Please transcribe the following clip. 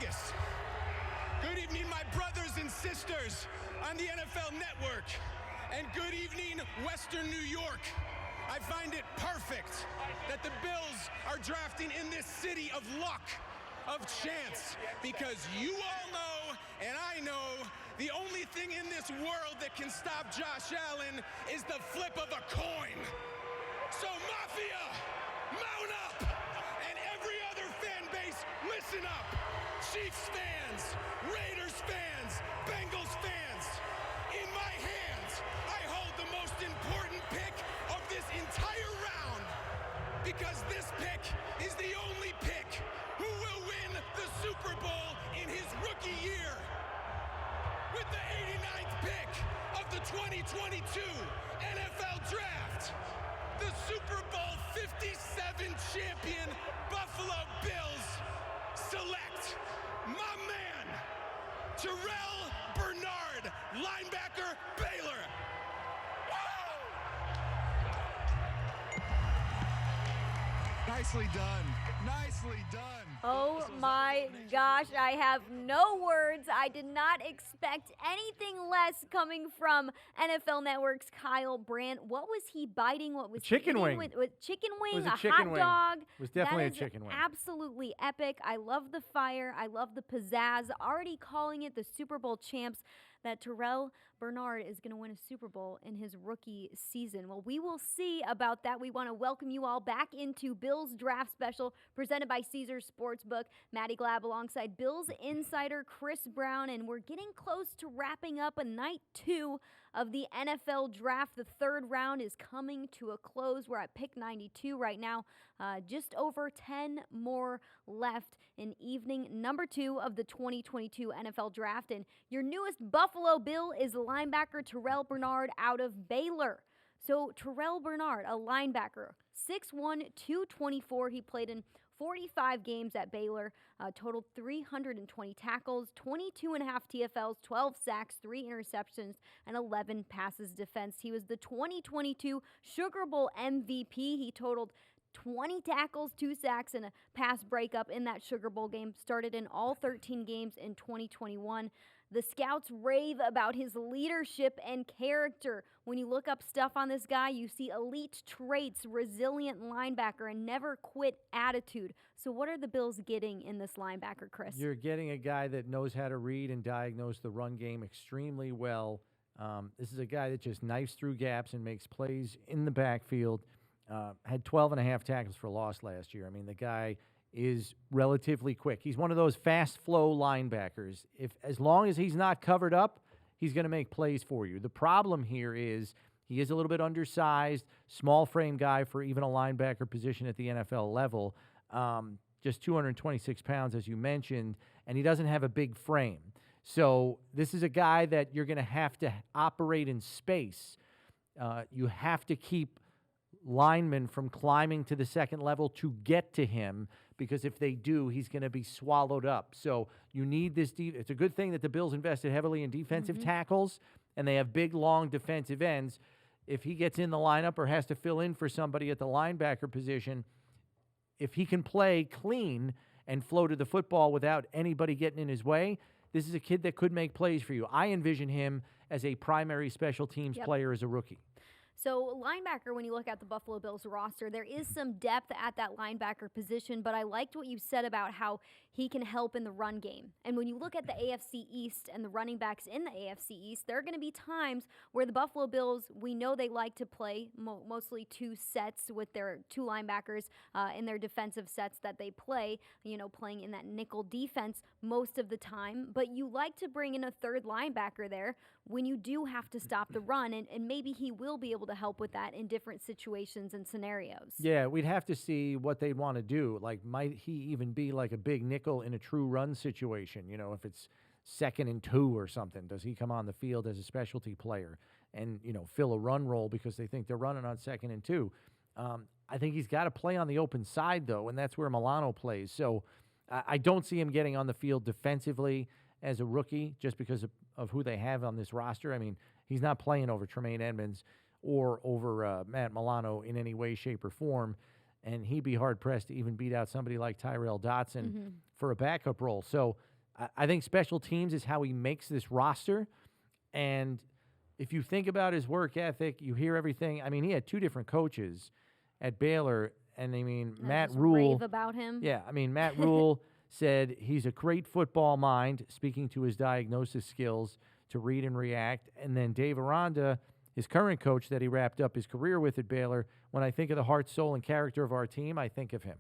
August. Good evening, my brothers and sisters on the NFL Network. And good evening, Western New York. I find it perfect that the Bills are drafting in this city of luck, of chance, because you all know, and I know, the only thing in this world that can stop Josh Allen is the flip of a coin. So Mafia, mount up! And every other fan base, listen up! Chiefs fans, Raiders fans, Bengals fans, in my hands, I hold the most important pick of this entire round, because this pick is the only pick who will win the Super Bowl in his rookie year. With the 89th pick of the 2022 NFL Draft, the Super Bowl 57 champion Buffalo Bills select my man, Terrel Bernard, linebacker, Baylor. Nicely done. Nicely done. Oh my gosh, I have no words. I did not expect anything less coming from NFL Network's Kyle Brandt. What was he biting? What was chicken wing? With chicken wing, was a hot chicken wing. dog. It was definitely That a is chicken wing. Absolutely epic. I love the fire. I love the pizzazz. Already calling it the Super Bowl champs. That Terrel Bernard is going to win a Super Bowl in his rookie season. Well, we will see about that. We want to welcome you all back into Bills Draft Special presented by Caesars Sportsbook. Maddy Glab alongside Bills insider Chris Brown, and we're getting close to wrapping up a night 2 of the NFL Draft. The third round is coming to a close. We're at pick 92 right now. Just over 10 more left in evening number 2 of the 2022 NFL Draft. And your newest Buffalo Bill is linebacker Terrel Bernard out of Baylor. So Terrel Bernard, a linebacker, 6'1", 224. He played in 45 games at Baylor, totaled 320 tackles, 22.5 TFLs, 12 sacks, 3 interceptions, and 11 passes defense. He was the 2022 Sugar Bowl MVP. He totaled 20 tackles, 2 sacks, and a pass breakup in that Sugar Bowl game. Started in all 13 games in 2021. The scouts rave about his leadership and character. When you look up stuff on this guy, you see elite traits, resilient linebacker, and never quit attitude. So what are the Bills getting in this linebacker, Chris? You're getting a guy that knows how to read and diagnose the run game extremely well. This is a guy that just knifes through gaps and makes plays in the backfield. Had 12.5 tackles for loss last year. I mean, the guy is relatively quick. He's one of those fast flow linebackers. As long as he's not covered up, he's going to make plays for you. The problem here is he is a little bit undersized, small frame guy for even a linebacker position at the NFL level. Just 226 pounds, as you mentioned, and he doesn't have a big frame. So this is a guy that you're going to have to operate in space. You have to keep linemen from climbing to the second level to get to him, because if they do, he's going to be swallowed up. So you need this. It's a good thing that the Bills invested heavily in defensive tackles, and they have big, long defensive ends. If he gets in the lineup or has to fill in for somebody at the linebacker position, if he can play clean and flow to the football without anybody getting in his way, this is a kid that could make plays for you. I envision him as a primary special teams player as a rookie. So linebacker, when you look at the Buffalo Bills roster, there is some depth at that linebacker position, but I liked what you said about how he can help in the run game. And when you look at the AFC East and the running backs in the AFC East, there are going to be times where the Buffalo Bills, we know they like to play mostly 2 sets with their 2 linebackers in their defensive sets that they play, playing in that nickel defense most of the time. But you like to bring in a 3rd linebacker there when you do have to stop the run, and maybe he will be able to help with that in different situations and scenarios. Yeah, we'd have to see what they'd want to do. Like, might he even be like a big nickel in a true run situation? If it's 2nd and 2 or something, does he come on the field as a specialty player and, fill a run role because they think they're running on 2nd and 2? I think he's got to play on the open side, though, and that's where Milano plays. So I don't see him getting on the field defensively as a rookie just because of who they have on this roster. I mean, he's not playing over Tremaine Edmonds or over Matt Milano in any way, shape, or form, and he'd be hard-pressed to even beat out somebody like Tyrell Dotson for a backup role. So I think special teams is how he makes this roster. And if you think about his work ethic, you hear everything. I mean, he had 2 different coaches at Baylor. And, I mean, Matt Just Rule. rave about him. Yeah, I mean, Matt Rule said he's a great football mind, speaking to his diagnosis skills to read and react. And then Dave Aranda, his current coach that he wrapped up his career with at Baylor, when I think of the heart, soul, and character of our team, I think of him.